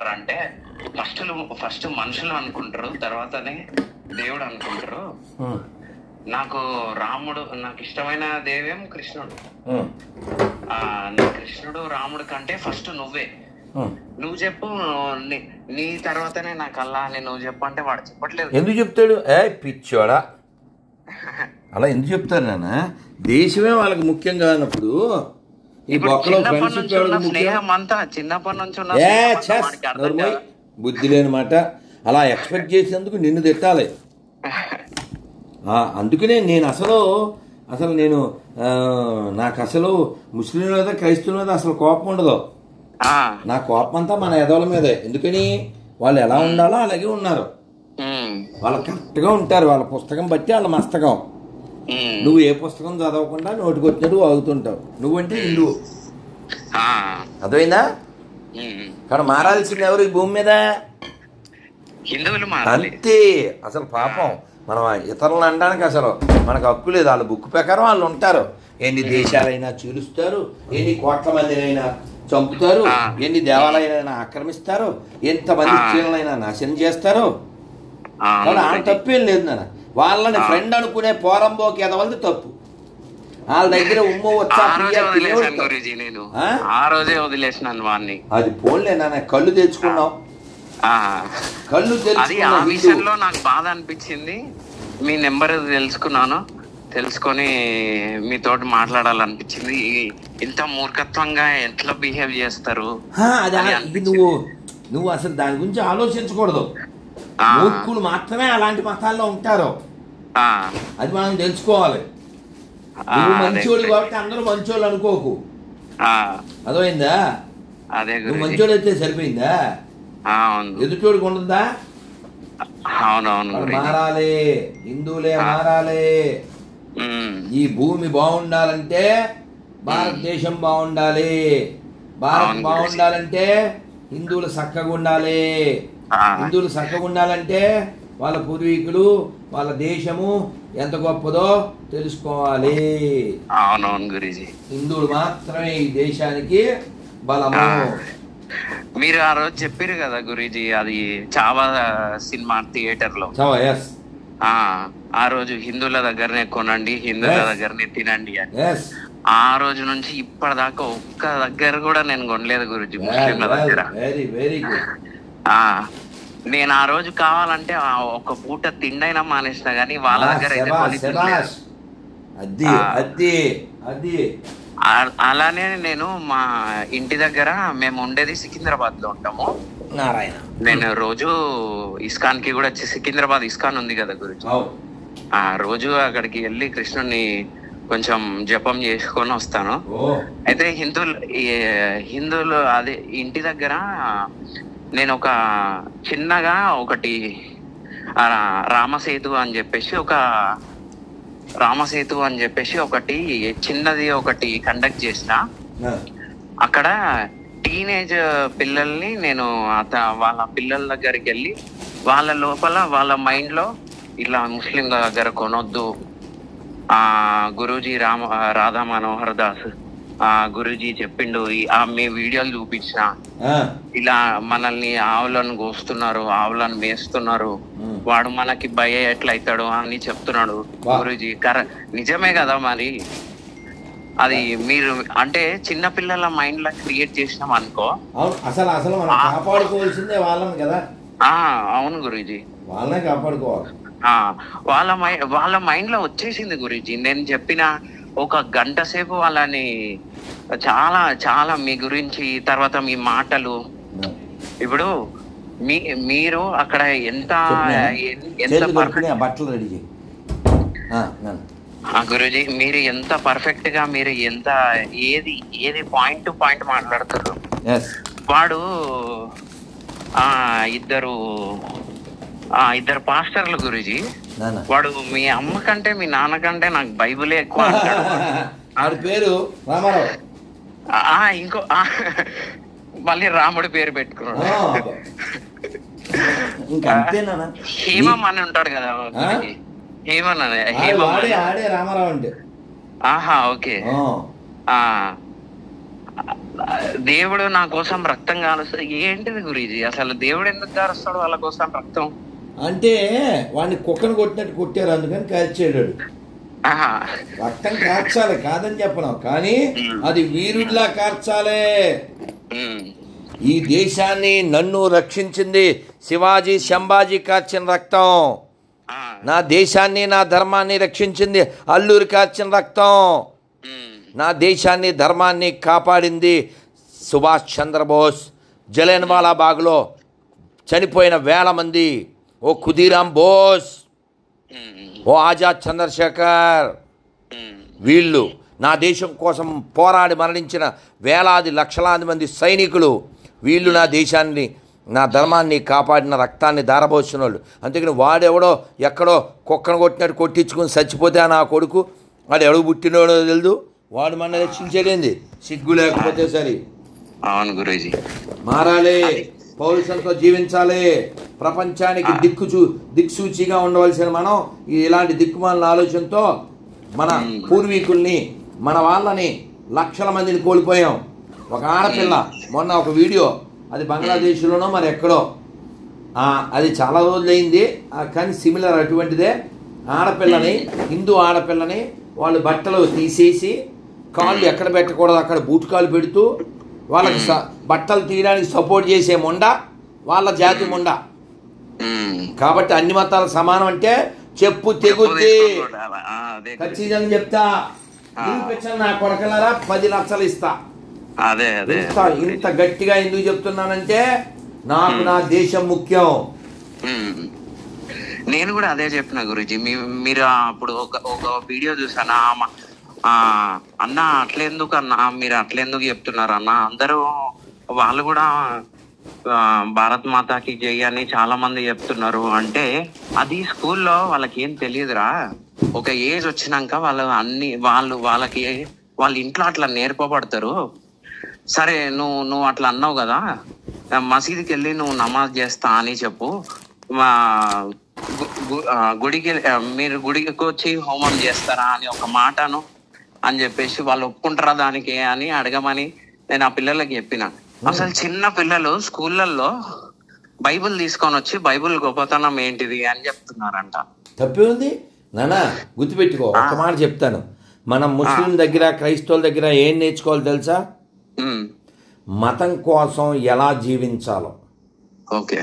అంటే ఫస్ట్ మనుషులు అనుకుంటారు, తర్వాతనే దేవుడు అనుకుంటారు. నాకు నాకు ఇష్టమైన దేవేం కృష్ణుడు. నా కృష్ణుడు రాముడు కంటే ఫస్ట్ నువ్వే, నువ్వు చెప్పు, నీ తర్వాతనే నాకు అల్లా అని నువ్వు చెప్పు అంటే వాడు చెప్పట్లేదు. ఎందుకు చెప్తాడు? పిచ్చోడా, అలా ఎందుకు చెప్తారు నాన్న? దేశమే వాళ్ళకి ముఖ్యం కానప్పుడు ఈ బొక్కలో స్నేహం అంతా చిన్నప్పటి నుంచి బుద్ధి లేని మాట. అలా ఎక్స్పెక్ట్ చేసేందుకు నిన్ను తిట్టాలి. అందుకనే నేను నాకు అసలు ముస్లిం మీద క్రైస్తవుల మీద అసలు కోపం ఉండదు. నా కోపం అంతా మన ఎదవల మీదే. ఎందుకని వాళ్ళు ఎలా ఉండాలో అలాగే ఉన్నారు. వాళ్ళు కరెక్ట్గా ఉంటారు. వాళ్ళ పుస్తకం బట్టి వాళ్ళ మస్తకం. నువ్వు ఏ పుస్తకం చదవకుండా నోటికి వచ్చినట్టు వాగుతుంటావు. నువ్వంటే హిందువు, అర్థమైందా? కానీ మారాల్సింది ఎవరు ఈ భూమి మీద? హిందువులు. అంతే. అసలు పాపం మనం ఇతరులను అనడానికి అసలు మనకు హక్కు లేదు. వాళ్ళ బుక్ ప్రకారం వాళ్ళు ఉంటారు. ఎన్ని దేశాలైనా చీలుస్తారు, ఎన్ని కోట్ల మందినైనా చంపుతారు, ఎన్ని దేవాలయాలైనా ఆక్రమిస్తారు, ఎంతమంది స్త్రీలైనా నాశనం చేస్తారు. వాళ్ళ తప్పేం లేదు నాన్న. వాళ్ళని ఫ్రెండ్ అనుకునే పోరంబోకి ఎదవలది తప్పు. వాళ్ళ దగ్గర ఉమ్మ వచ్చా అది పోన్లే నాన్న. కళ్ళు తెచ్చుకున్నావు, కళ్ళు విషయంలో నాకు బాధ అనిపించింది. మీ నెంబర్ తెలుసుకొని మీతోటి మాట్లాడాలనిపించింది. ఇంత మూర్ఖత్వంగా ఎట్లా బిహేవ్ చేస్తారు? నువ్వు అసలు దాని గురించి ఆలోచించకూడదు. మూర్ఖులు మాత్రమే అలాంటి మతాల్లో ఉంటారు. అది మనం తెలుసుకోవాలి. నువ్వు మంచోడు కాబట్టి అందరూ మంచోళ్ళు అనుకోకు. అర్థమైందా? నువ్వు మంచోడు అయితే సరిపోయిందా? ఎదుటోడికి ఉండదా? మారాలి, హిందువులే మారాలి. ఈ భూమి బాగుండాలంటే భారతదేశం బాగుండాలి. భారత్ బాగుండాలంటే హిందువులు చక్కగా ఉండాలి. హిందువులు చక్కగా ఉండాలంటే వాళ్ళ పూర్వీకులు, వాళ్ళ దేశము ఎంత గొప్పదో తెలుసుకోవాలి. అవునవును గురూజీ. హిందువులు మాత్రమే ఈ దేశానికి బలము. మీరు ఆ రోజు చెప్పారు కదా గురూజీ, అది చావా సినిమా థియేటర్ లో. ఆ రోజు హిందువుల దగ్గరనే కొనండి, హిందువుల దగ్గరనే తినండి అని. ఆ రోజు నుంచి ఇప్పటిదాకా ఒక్క దగ్గర కూడా నేను కొనలేదు గురూజీ ముస్లింల దగ్గర. నేను ఆ రోజు కావాలంటే ఒక పూట తిండైనా మానేసిన గానీ వాళ్ళ దగ్గర అలానే నేను మా ఇంటి దగ్గర, మేము ఉండేది సికింద్రాబాద్ లో ఉంటాము. నేను రోజు ఇస్కాన్ కి కూడా సికింద్రాబాద్ ఇస్కాన్ ఉంది కదా గురించి, ఆ రోజు అక్కడికి వెళ్ళి కృష్ణుని కొంచెం జపం చేసుకొని వస్తాను. అయితే హిందువులు అదే ఇంటి దగ్గర నేను ఒక చిన్నగా ఒకటి రామసేతు అని చెప్పేసి ఒకటి చిన్నది ఒకటి కండక్ట్ చేసిన. అక్కడ టీనేజ్ పిల్లల్ని నేను వాళ్ళ పిల్లల దగ్గరికి వెళ్ళి వాళ్ళ లోపల వాళ్ళ మైండ్ లో ఇలా ముస్లింల దగ్గర కొనొద్దు, గురూజీ రాధా మనోహర్ దాస్ గురూజీ చెప్పిండు, మీ వీడియోలు చూపించిన ఇలా మనల్ని ఆవులను కోస్తున్నారు, ఆవులను మేస్తున్నారు, వాడు మనకి భయ ఎట్లయితాడు అని చెప్తున్నాడు గురూజీ. నిజమే కదా మరి. అది మీరు అంటే చిన్న పిల్లల మైండ్ లా క్రియేట్ చేసినాం అనుకో. అవును గురూజీ, వాళ్ళనే కాపాడుకోవాలి. వాళ్ళ మైండ్ లో వచ్చేసింది గురూజీ. నేను చెప్పిన ఒక గంట సేపు వాళ్ళని చాలా చాలా మీ గురించి, తర్వాత మీ మాటలు, ఇప్పుడు మీరు అక్కడ ఎంత బట్టలు రెడీ చేయి గురూజీ, మీరు ఎంత పర్ఫెక్ట్ గా, మీరు ఎంత ఏది పాయింట్ టు పాయింట్ మాట్లాడుతారు. వాడు ఇద్దరు పాస్టర్లు గురూజీ. వాడు మీ అమ్మ కంటే మీ నాన్న కంటే నాకు బైబులే ఎక్కువ అంటాడు. పేరు రామారావు. ఇంకో మళ్ళీ రాముడి పేరు పెట్టుకున్నాడు. హేమం అని ఉంటాడు కదా హేమన్ రామారావు అంటే. ఓకే. దేవుడు నా కోసం రక్తం కాలుస్తాడు. ఏంటిది గురూజీ, అసలు దేవుడు ఎందుకు కాలుస్తాడు వాళ్ళ కోసం రక్తం? అంటే వాడిని కుక్కను కొట్టినట్టు కొట్టారు, అందుకని కాల్చాడు. రక్తం కార్చాలి కాదని చెప్పను, కానీ అది వీరుడిలా కార్చాలే. ఈ దేశాన్ని నన్ను రక్షించింది శివాజీ శంభాజీ కార్చిన రక్తం. నా దేశాన్ని నా ధర్మాన్ని రక్షించింది అల్లూరి కార్చిన రక్తం. నా దేశాన్ని ధర్మాన్ని కాపాడింది సుభాష్ చంద్రబోస్. జలియన్వాలా బాగ్లో చనిపోయిన వేల మంది, ఓ ఖుదీరామ్ బోస్, ఓ ఆజాద్ చంద్రశేఖర్, వీళ్ళు నా దేశం కోసం పోరాడి మరణించిన వేలాది లక్షలాది మంది సైనికులు. వీళ్ళు నా దేశాన్ని నా ధర్మాన్ని కాపాడిన రక్తాన్ని ధారపోసిన వాళ్ళు. అంతేకాని వాడెవడో ఎక్కడో కుక్కను కొట్టినట్టు కొట్టించుకుని చచ్చిపోతే నా కొడుకు వాడు ఎవడు పుట్టినోడో తెలియదు, వాడు మన రక్షించేదేంది? సిగ్గు లేకపోతే సరి. అవును గురూజీ, మారాలి, పౌరుషంతో జీవించాలి, ప్రపంచానికి దిక్సూచిగా ఉండవలసిన మనం ఇలాంటి దిక్కుమాలిన ఆలోచనతో మన పూర్వీకుల్ని మన వాళ్ళని లక్షల మందిని కోల్పోయాం. ఒక ఆడపిల్ల మొన్న ఒక వీడియో, అది బంగ్లాదేశ్లోనో మరి ఎక్కడో, అది చాలా రోజులైంది కానీ సిమిలర్ అటువంటిదే. ఆడపిల్లని, హిందూ ఆడపిల్లని వాళ్ళు బట్టలు తీసేసి కాళ్ళు ఎక్కడ పెట్టకూడదు అక్కడ బూట్కాలు పెడుతూ వాళ్ళకి బట్టలు తీయడానికి సపోర్ట్ చేసే ముండ వాళ్ళ జాతి ముండ. కాబట్టి అన్ని మతాలు సమానం అంటే చెప్పు తెగుద్ది. ఖచ్చితంగా చెప్తా, నా కొరకలారా 10 లక్షలు ఇస్తా. ఇంత గట్టిగా ఎందుకు చెప్తున్నానంటే నాకు నా దేశం ముఖ్యం. నేను కూడా అదే చెప్పిన గురూజీ. మీరు అప్పుడు ఒక వీడియో చూసాను, అన్న అట్లెందుకు అన్న, మీరు అట్లెందుకు చెప్తున్నారు అన్న, అందరూ వాళ్ళు కూడా భారత్ మాతాకి జై అని చాలా మంది చెప్తున్నారు అంటే, అది స్కూల్లో వాళ్ళకి ఏం తెలియదురా. ఒక ఏజ్ వచ్చినాక వాళ్ళ ఇంట్లో అట్లా నేర్పబడతారు. సరే నువ్వు అట్లా అన్నావు కదా, మసీదుకి వెళ్ళి నువ్వు నమాజ్ చేస్తా అని చెప్పు, మీరు గుడికి వచ్చి హోమం చేస్తారా అని ఒక మాటను అని చెప్పేసి వాళ్ళు ఒప్పుకుంటారా దానికి అని అడగమని నేను ఆ పిల్లలకి చెప్పిన. అసలు చిన్న పిల్లలు స్కూళ్ళల్లో బైబుల్ తీసుకొని వచ్చి బైబుల్ గొప్పతనం ఏంటిది అని చెప్తున్నారంట. తప్పే ఉంది నానా, గుర్తుపెట్టుకో. ఒక మాట చెప్తాను, మనం ముస్లిం దగ్గర క్రైస్తవుల దగ్గర ఏం నేర్చుకోవాలి తెలుసా? మతం కోసం ఎలా జీవించాలో. ఓకే,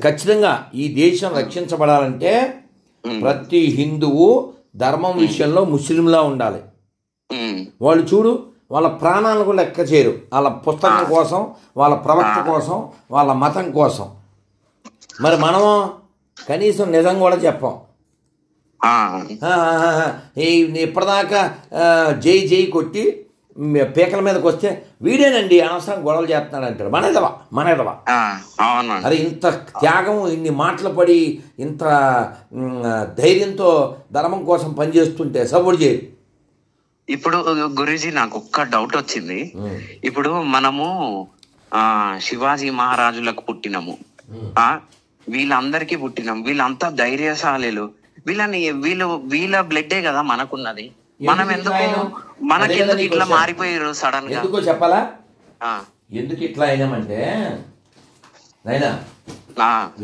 ఖచ్చితంగా ఈ దేశం రక్షించబడాలంటే ప్రతి హిందువు ధర్మం విషయంలో ముస్లింలా ఉండాలి. వాళ్ళు చూడు, వాళ్ళ ప్రాణాలను కూడా లెక్క చేయరు, వాళ్ళ పుస్తకం కోసం, వాళ్ళ ప్రవక్త కోసం, వాళ్ళ మతం కోసం. మరి మనము కనీసం నిజం కూడా చెప్పాం. ఇప్పటిదాకా జై జై కొట్టి పీకల మీదకి వస్తే వీడేనండి అనవసరం గొడవలు చేస్తున్నాడు అంటాడు. మనెదవా అరే, ఇంత త్యాగం, ఇన్ని మాటలు పడి, ఇంత ధైర్యంతో ధర్మం కోసం పనిచేస్తుంటే సపోర్ట్ చేయరు. ఇప్పుడు గురూజీ నాకు ఒక్క డౌట్ వచ్చింది. ఇప్పుడు మనము శివాజీ మహారాజులకు పుట్టినము, వీళ్ళందరికీ పుట్టినాం, వీళ్ళంతా ధైర్యశాలీలు, వీళ్ళ బ్లడ్డే కదా మనకున్నది. మనకెందుకు ఇట్లా మారిపోయారు సడన్ గా? ఎందుకో చెప్పాలా? ఎందుకు ఇట్లా అయినామంటే నాయనా,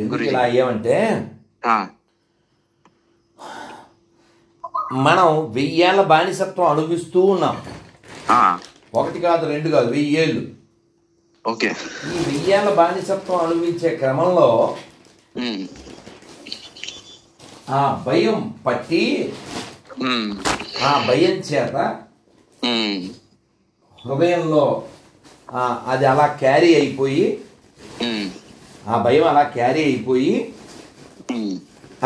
ఎందుకు ఇలా అయ్యామంటే మనం 1000 ఏళ్ల బానిసత్వం అనుభవిస్తూ ఉన్నాం. 1 కాదు 2 కాదు 1000 ఏళ్ళు. ఓకే, ఈ 1000 ఏళ్ల బానిసత్వం అనుభవించే క్రమంలో ఆ భయం పట్టి, ఆ భయం చేత హృదయంలో అది అలా క్యారీ అయిపోయి, ఆ భయం అలా క్యారీ అయిపోయి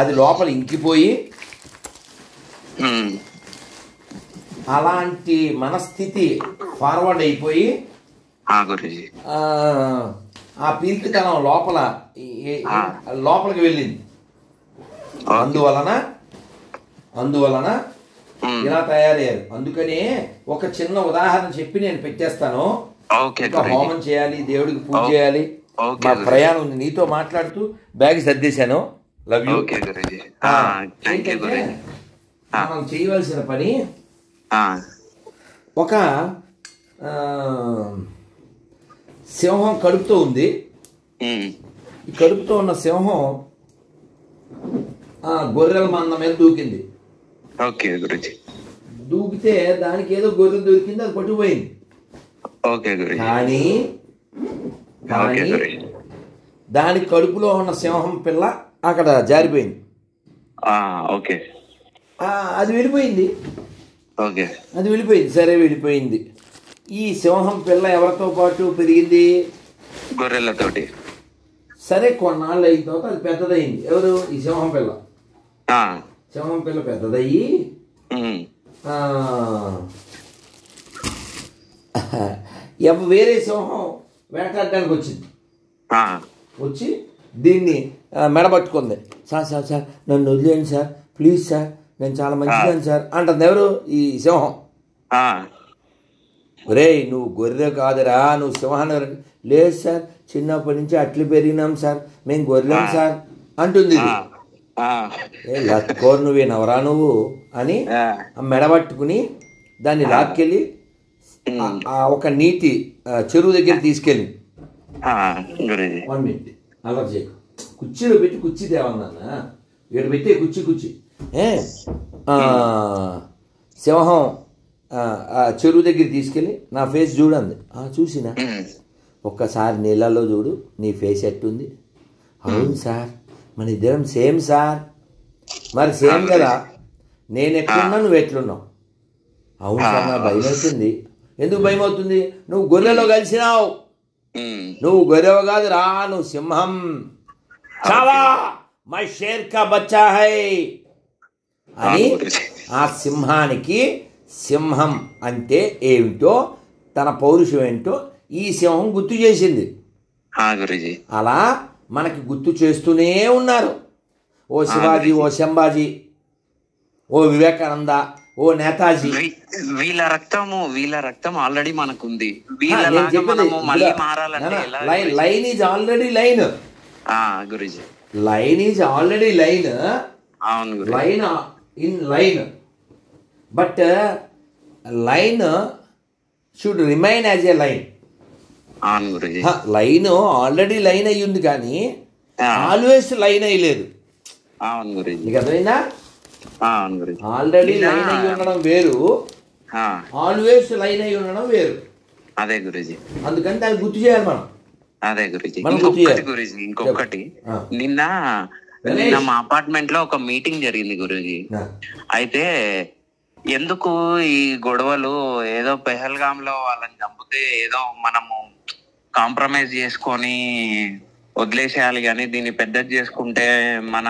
అది లోపల ఇంకిపోయి, అలాంటి మనస్థితి ఫార్వర్డ్ అయిపోయి ఆ పీల్కితనం లోపలికి వెళ్ళింది. అందువలన ఇలా తయారయ్యారు. అందుకని ఒక చిన్న ఉదాహరణ చెప్పి నేను పెట్టేస్తాను. హోమం చేయాలి, దేవుడికి పూజ చేయాలి, మా ప్రయాణం ఉంది. నీతో మాట్లాడుతూ బ్యాగ్ సర్దేశాను. Love you. మనం చేయవలసిన పని, ఒక సింహం కడుపుతో ఉంది. ఈ కడుపుతో ఉన్న సింహం గొర్రెల మంద మీద దూకింది. ఓకే గురుజీ. దూకితే దానికి ఏదో గొర్రెలు దొరికింది, అది పట్టుకుపోయింది. ఓకే గురుజీ. కానీ దాని కడుపులో ఉన్న సింహం పిల్ల అక్కడ జారిపోయింది. ఓకే. అది వెళ్ళిపోయింది. ఓకే. అది వెళ్ళిపోయింది. సరే వెళ్ళిపోయింది. ఈ సింహం పిల్ల ఎవరితో పాటు పెరిగింది? గొర్రెలతోటి. సరే కొన్నాళ్ళు అయిన తర్వాత అది పెద్దదయ్యింది. ఎవరు? ఈ సింహం పిల్ల. సింహం పిల్ల పెద్దదయ్యి వేరే సింహం వేటాడడానికి వచ్చింది. వచ్చి దీన్ని మెడబట్టుకుంది. సార్ సార్ సార్ నన్ను వదిలేయండి సార్, ప్లీజ్ సార్, నేను చాలా మంచిదాన్ని సార్ అంటుంది. ఎవరు? ఈ సింహం. రే నువ్వు గొర్రె కాదురా, నువ్వు సింహాన్ని. లేదు సార్, చిన్నప్పటి నుంచి అట్లు పెరిగినాం సార్, మేము గొర్రెం సార్ అంటుంది. లత్కోరు నువ్వేనవరా నువ్వు అని మెడబట్టుకుని దాన్ని లాక్కెళ్ళి ఒక నీటి చెరువు దగ్గర తీసుకెళ్ళి 1 minute అలా చేయకు, కుర్చీలో పెట్టి కుర్చీ తేవన్నా, ఇక్కడ పెట్టే కుర్చీ సింహం చెరువు దగ్గర తీసుకెళ్ళి నా ఫేస్ చూడండి. చూసినా ఒక్కసారి నీళ్ళల్లో చూడు, నీ ఫేస్ ఎట్టుంది? అవును సార్, మన ఇద్దరం సేమ్ సార్. మరి సేమ్ కదా, నేను ఎట్లున్నా నువ్వు ఎట్లున్నావు? అవును సార్, నాకు భయం అవుతుంది. ఎందుకు భయం అవుతుంది? నువ్వు గొర్రెలో కలిసినావు. నువ్వు గొర్రెవ కాదు రా, నువ్వు సింహం. చావా మై షేర్ కా బచ్చా హై అని ఆ సింహానికి సింహం అంటే ఏమిటో, తన పౌరుషం ఏంటో ఈ సింహం గుర్తు చేసింది. అలా మనకి గుర్తు చేస్తూనే ఉన్నారు. ఓ శివాజీ, ఓ శంభాజీ, ఓ వివేకానంద, ఓ నేతాజీ. వీళ్ళ రక్తం ఆల్రెడీ మనకుంది. Line is already line. Guruji, line is already line. Line in line, but line should remain as a line. Line already line అయ్యి ఉంది, కానీ ఆల్వేస్ లైన్ అయ్యలేదు. నీకు అర్థమైందా? ఆల్రెడీ లైన్ అయ్యి ఉండడం వేరు, ఆల్వేస్ లైన్ అయ్యి ఉండడం వేరు. అదే గురుజీ. అందుకని దాన్ని గుర్తు చేయాలి మనం. అదే గురుజీ. ఇంకొకటి నిన్న మా అపార్ట్మెంట్ లో ఒక మీటింగ్ జరిగింది గురుజీ. అయితే ఎందుకు ఈ గొడవలు, ఏదో పెహల్గామ్ లో వాళ్ళని చంపితే ఏదో మనము కాంప్రమైజ్ చేసుకొని వదిలేసేయాలి, కానీ దీన్ని పెద్దది చేసుకుంటే మన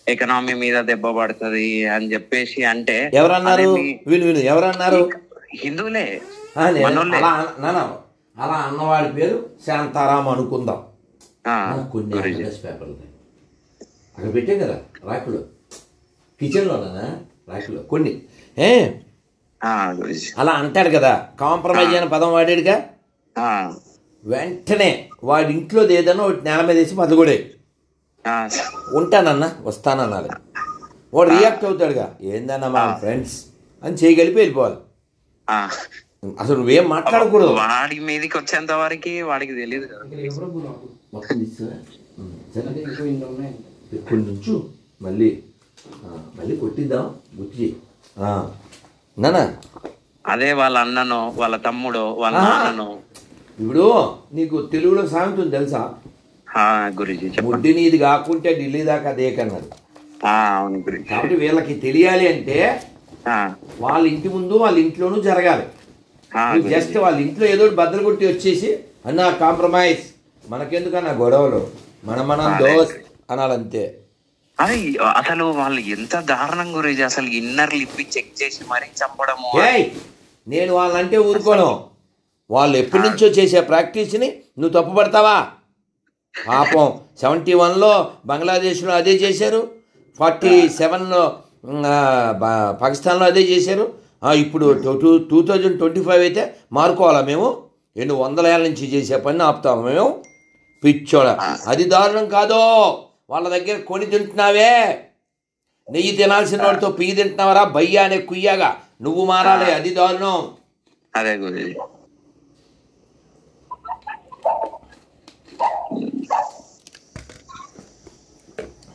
ఎకనామీ మీద దెబ్బ పడుతుంది అని చెప్పేసి అంటే ఎవరన్నారు? ఎవరన్నారు? హిందువులే. అలా అన్నవాడి పేరు శాంతారాం అనుకుందాం. కొన్ని పేపర్లు అక్కడ పెట్టాం కదా రాకులు, కిచెన్లోనా రాకులు కొన్ని. అలా అంటాడు కదా, కాంప్రమైజ్ అయిన పదం వాడాడుగా, వెంటనే వాడి ఇంట్లో ఏదైనా ఒకటి నేల మీద వేసి మదగొడే ఉంటానన్నా వస్తానన్నాడు. వాడు రియాక్ట్ అవుతాడుగా, ఏందన్నా మా ఫ్రెండ్స్ అని చేయగలిపి వెళ్ళిపోవాలి. అసలు నువ్వేం మాట్లాడకూడదు. వాడి మీదకి వచ్చేంత వరకు వాడికి తెలియదు కదా. కొంచెం మళ్ళీ కొట్టిద్దాం, గుర్తి నానా. అదే వాళ్ళ అన్ననో వాళ్ళ తమ్ముడో వాళ్ళ నాన్ననో. ఇప్పుడు నీకు తెలుగులో సామెత ఉంది తెలుసా? గురుజీ, ముడ్డి నీది కాకుంటే ఢిల్లీ దాకా అదే కన్నాడు. కాబట్టి వీళ్ళకి తెలియాలి అంటే వాళ్ళ ఇంటి ముందు వాళ్ళ ఇంట్లోనూ జరగాలి. జస్ట్ వాళ్ళ ఇంట్లో ఏదో బద్దలు కొట్టి వచ్చేసి అన్నా కాంప్రమైజ్, మనకెందుకన్నా గొడవలు, మనం దోస్త్ అనాలంతే. అదే అసలు వాళ్ళు ఎంత దారుణం గురించి, అసలు ఇన్నర్ లిప్పి చెక్ చేసి మరీ చంపడము. నేను వాళ్ళంటే ఊరుకోను. వాళ్ళు ఎప్పటి నుంచో చేసే ప్రాక్టీస్ని నువ్వు తప్పు పడతావా? పాపం 71లో బంగ్లాదేశ్లో అదే చేశారు, 47లో పాకిస్తాన్లో అదే చేశారు. ఇప్పుడు 2025 అయితే మారుకోవాలా మేము? 200 ఏళ్ళ నుంచి చేసే పని ఆపుతాము మేము? పిచ్చోడ, అది దారుణం కాదో? వాళ్ళ దగ్గర కొని తింటున్నావే, నెయ్యి తినాల్సిన వాడితో పియ్యి తింటున్నావరా భయ్యా అనే కుయ్యగా, నువ్వు మారాలి, అది దారుణం. అదే గురించి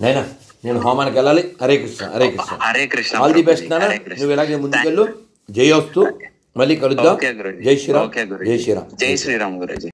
అయినా నేను హోమానికి వెళ్ళాలి. Hare Krishna, Hare Krishna, Hare Krishna. All the best నాన్న. నువ్వు ఇలాగే ముందుకెళ్ళు. జై వస్తు. మళ్ళీ కలుద్దాం. జై శ్రీరామ్. జై శ్రీరామ్ గురూజీ.